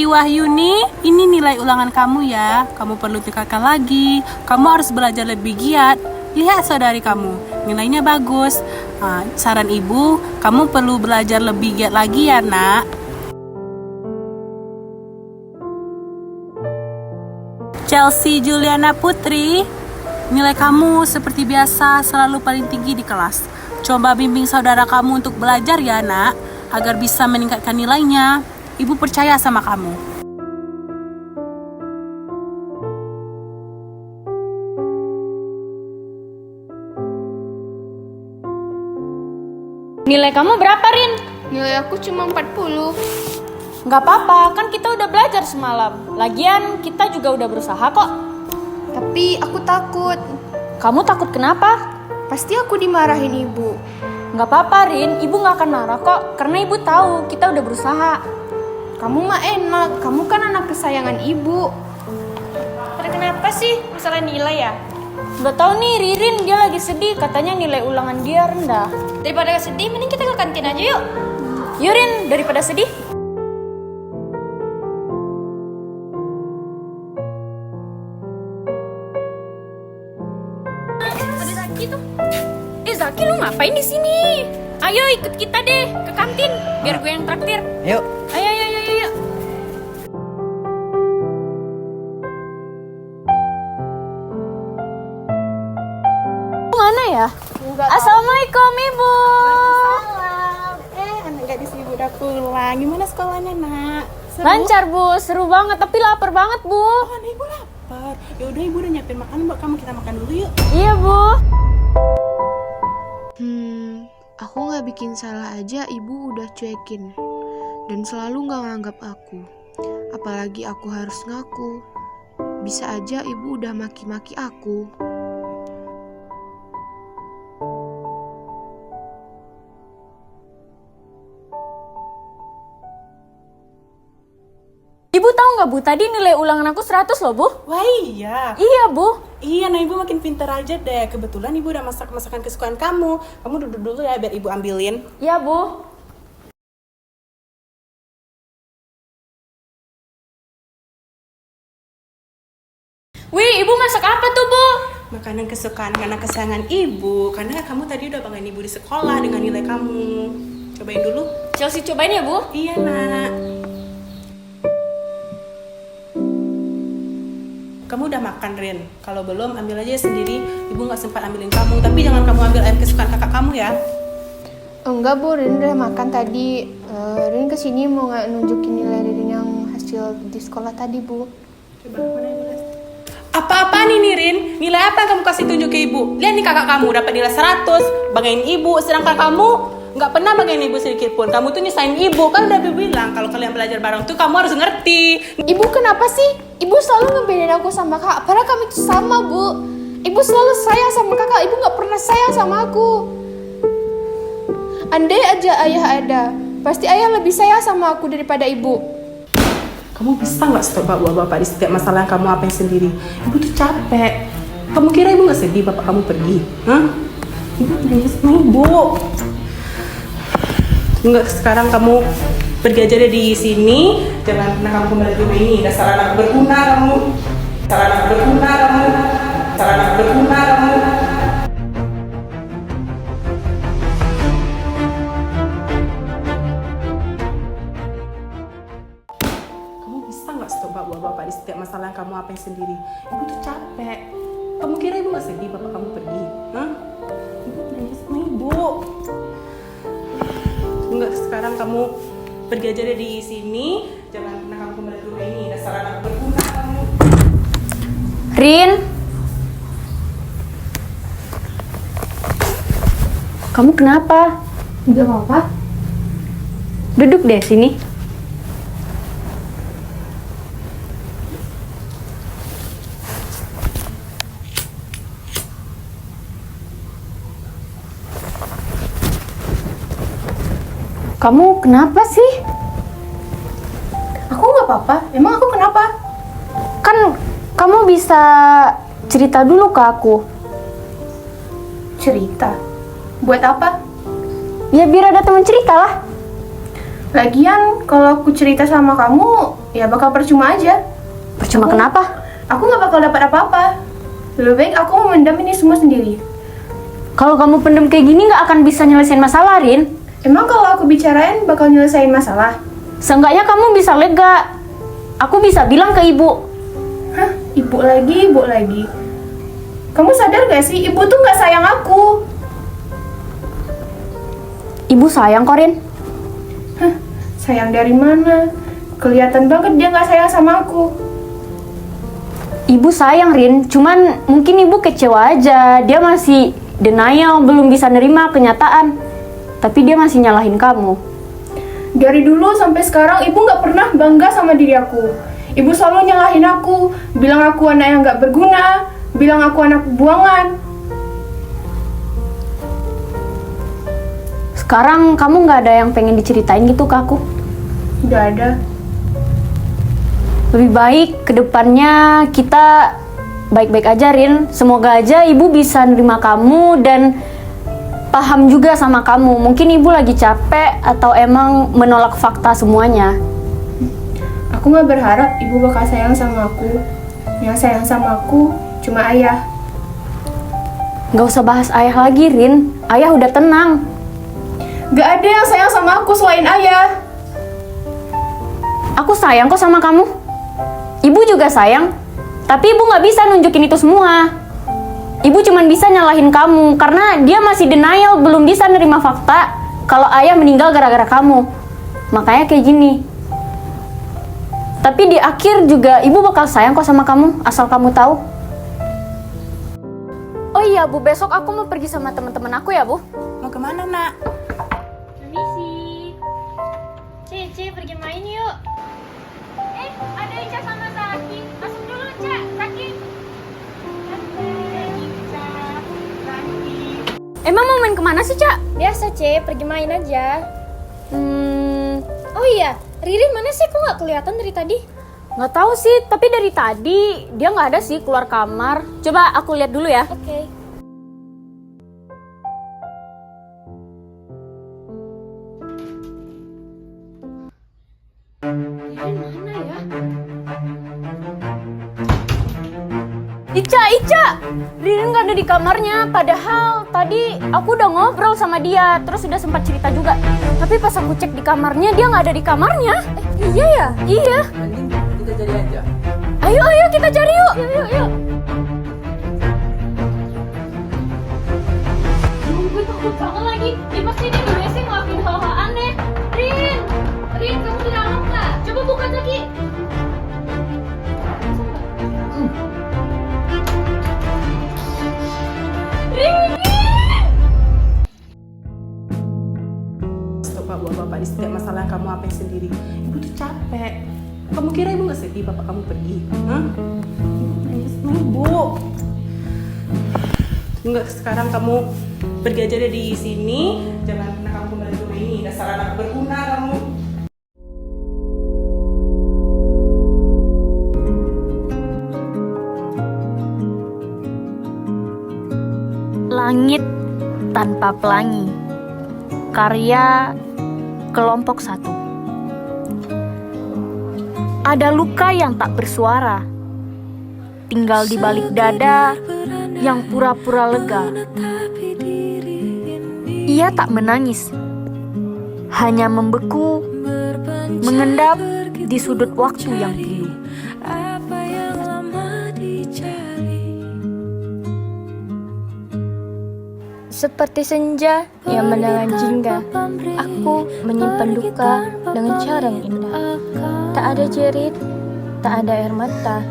Putri Wahyuni, ini nilai ulangan kamu ya. Kamu perlu tingkatkan lagi. Kamu harus belajar lebih giat. Lihat saudari kamu, nilainya bagus. Saran ibu, kamu perlu belajar lebih giat lagi ya nak. Chelsea Juliana Putri, nilai kamu seperti biasa selalu paling tinggi di kelas. Coba bimbing saudara kamu untuk belajar ya nak, agar bisa meningkatkan nilainya. Ibu percaya sama kamu. Nilai kamu berapa, Rin? Nilai aku cuma 40. Gak apa-apa, kan kita udah belajar semalam. Lagian kita juga udah berusaha kok. Tapi aku takut. Kamu takut kenapa? Pasti aku dimarahin ibu. Gak apa-apa, Rin. Ibu gak akan marah kok, karena ibu tahu kita udah berusaha. Kamu mah enak, kamu kan anak kesayangan ibu. Tapi kenapa sih masalah nilai ya? Gak tahu nih, Ririn dia lagi sedih, katanya nilai ulangan dia rendah. Daripada sedih, mending kita ke kantin aja yuk. Yuk Rin, daripada sedih. Ada Zaki tuh. Zaki lu ngapain di sini? Ayo ikut kita deh ke kantin, biar gue yang traktir. Yuk. Ayo. Mana ya? Assalamualaikum Ibu. Anak gadis ibu udah pulang. Gimana sekolahnya nak? Seru? Lancar Bu, seru banget tapi lapar banget Bu. Oh, ibu lapar. Ya udah ibu udah nyiapin makanan buat kamu, kita makan dulu yuk. Iya Bu. Aku gak bikin salah aja ibu udah cuekin. Dan selalu gak nganggap aku. Apalagi aku harus ngaku. Bisa aja ibu udah maki-maki aku. Ibu tahu nggak Bu, tadi nilai ulangan aku 100 loh Bu. Wah iya. Iya Bu. Iya, nah ibu makin pintar aja deh. Kebetulan ibu udah masak masakan kesukaan kamu. Kamu duduk dulu ya biar ibu ambilin. Iya Bu. Wih, ibu masak apa tuh Bu? Makanan kesukaan anak kesayangan ibu. Karena kamu tadi udah banggain ibu di sekolah dengan nilai kamu. Cobain dulu. Chelsea cobain ya Bu. Iya nak. Kamu udah makan Rin? Kalau belum ambil aja sendiri. Ibu nggak sempat ambilin kamu. Tapi jangan kamu ambil ayam kesukaan kakak kamu ya. Enggak Bu, Rin udah makan tadi. Rin kesini mau nunjukin nilai Rin yang hasil di sekolah tadi Bu. Coba mana ibu lihat. Apa-apa nih Rin? Nilai apa yang kamu kasih tunjuk ke ibu? Lihat nih kakak kamu dapat nilai 100. Banggain ibu. Sedangkan kamu nggak pernah banggain ibu sedikit pun. Kamu tuh nyusahin ibu. Kan udah ibu bilang kalau kalian belajar bareng tuh kamu harus ngerti. Ibu kenapa sih? Ibu selalu ngebedain aku sama kakak. Padahal kami itu sama Bu. Ibu selalu sayang sama kakak. Ibu gak pernah sayang sama aku. Andai aja ayah ada, pasti ayah lebih sayang sama aku daripada ibu. Kamu bisa nggak stop bapak-bapak di setiap masalah yang kamu apain sendiri? Ibu tuh capek. Kamu kira ibu nggak sedih bapak kamu pergi? Hah? Ibu nangis sama ibu. Enggak, sekarang kamu pergi aja deh di sini. Jangan pernah kamu kembali ke rumah ini. Dasar anak berguna kamu. Dasar anak berguna kamu. Dasar anak berguna kamu. Kamu bisa nggak stop bapak-bapak di setiap masalah yang kamu apain sendiri? Ibu tuh capek. Kamu kira ibu nggak sedih bapak kamu pergi? Hah? Ibu nangis sama ibu. Enggak, sekarang kamu pergi aja deh di sini. Jangan pernah kamu kembali ke rumah ini. Dasar anak berguna kamu. Rin. Kamu kenapa? Enggak apa-apa. Duduk deh sini. Kamu kenapa sih? Aku nggak apa-apa. Emang aku kenapa? Kan kamu bisa cerita dulu ke aku. Cerita? Buat apa? Ya biar ada teman cerita lah. Lagian kalau aku cerita sama kamu, ya bakal percuma aja. Percuma kenapa? Aku nggak bakal dapat apa-apa. Lebih baik aku memendam ini semua sendiri. Kalau kamu pendem kayak gini nggak akan bisa nyelesain masalah, Rin. Emang kalau aku bicarain bakal nyelesain masalah? Seenggaknya kamu bisa lega. Aku bisa bilang ke ibu. Hah? Ibu lagi. Kamu sadar gak sih, ibu tuh nggak sayang aku. Ibu sayang kok, Rin. Hah? Sayang dari mana? Kelihatan banget dia nggak sayang sama aku. Ibu sayang, Rin. Cuman mungkin ibu kecewa aja. Dia masih denial, belum bisa nerima kenyataan. Tapi dia masih nyalahin kamu. Dari dulu sampai sekarang ibu nggak pernah bangga sama diri aku. Ibu selalu nyalahin aku, bilang aku anak yang nggak berguna, bilang aku anak buangan. Sekarang kamu nggak ada yang pengen diceritain gitu ke aku? Nggak ada. Lebih baik kedepannya kita baik-baik aja, Rin. Semoga aja ibu bisa nerima kamu dan paham juga sama kamu. Mungkin ibu lagi capek atau emang menolak fakta semuanya. Aku nggak berharap ibu bakal sayang sama aku. Yang sayang sama aku cuma ayah. Nggak usah bahas ayah lagi, Rin. Ayah udah tenang. Nggak ada yang sayang sama aku selain ayah. Aku sayang kok sama kamu. Ibu juga sayang. Tapi ibu nggak bisa nunjukin itu semua. Ibu cuma bisa nyalahin kamu karena dia masih denial, belum bisa nerima fakta kalau ayah meninggal gara-gara kamu. Makanya kayak gini. Tapi di akhir juga ibu bakal sayang kok sama kamu, asal kamu tahu. Oh iya, Bu, besok aku mau pergi sama teman-teman aku ya, Bu. Mau kemana, nak? Permisi. Cece, pergi main yuk. Ada Ica sama Zaki. Masuk dulu, Ca. Zaki. Emang mau main kemana sih, Ca? Biasa, Ce, pergi main aja. Oh iya, Ririn mana sih? Kok nggak kelihatan dari tadi? Nggak tahu sih, tapi dari tadi dia nggak ada sih keluar kamar. Coba aku lihat dulu ya. Oke. Ririn mana ya? Ica! Ririn nggak ada di kamarnya. Padahal tadi aku udah ngobrol sama dia, terus udah sempat cerita juga. Tapi pas aku cek di kamarnya, dia nggak ada di kamarnya. Iya ya? Iya. Mending kita cari aja. Ayo kita cari yuk. Yuk. Gue takut banget lagi. Dia pasti dia di WC ngelakuin hal-hal aneh. Rin, kamu di dalam nggak? Coba buka lagi. Stop bapak-bapak di setiap masalah yang kamu hadapi sendiri. Ibu tuh capek. Kamu kira ibu nggak sedih bapak kamu pergi? Hah? Nangis dulu, Bu. Enggak, sekarang kamu pergi aja dari sini. Jangan pernah kamu kembali ke rumah ini. Dasar anak berguna kamu. Langit tanpa pelangi. Karya kelompok 1. Ada luka yang tak bersuara, tinggal di balik dada yang pura-pura lega. Ia tak menangis, hanya membeku, mengendap di sudut waktu yang pilu. Seperti senja yang menelan jingga, aku menyimpan duka dengan cara yang indah. Tak ada jerit, tak ada air mata,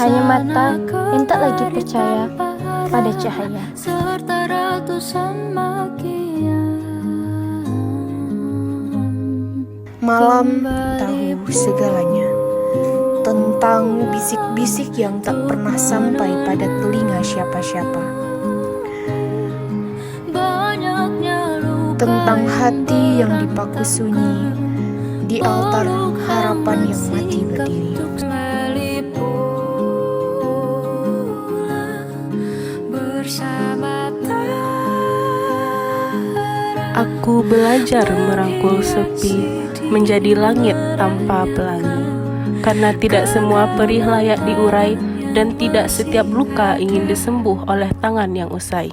hanya mata yang tak lagi percaya pada cahaya. Malam tahu segalanya tentang bisik-bisik yang tak pernah sampai pada telinga siapa-siapa. Tentang hati yang dipaku sunyi di altar harapan yang mati berdiri. Aku belajar merangkul sepi menjadi langit tanpa pelangi. karena tidak semua perih layak diurai dan tidak setiap luka ingin disembuh oleh tangan yang usai.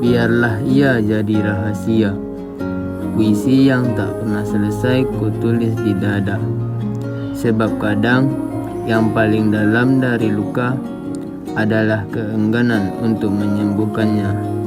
Biarlah ia jadi rahasia, puisi yang tak pernah selesai ku tulis di dada. Sebab kadang yang paling dalam dari luka adalah keengganan untuk menyembuhkannya.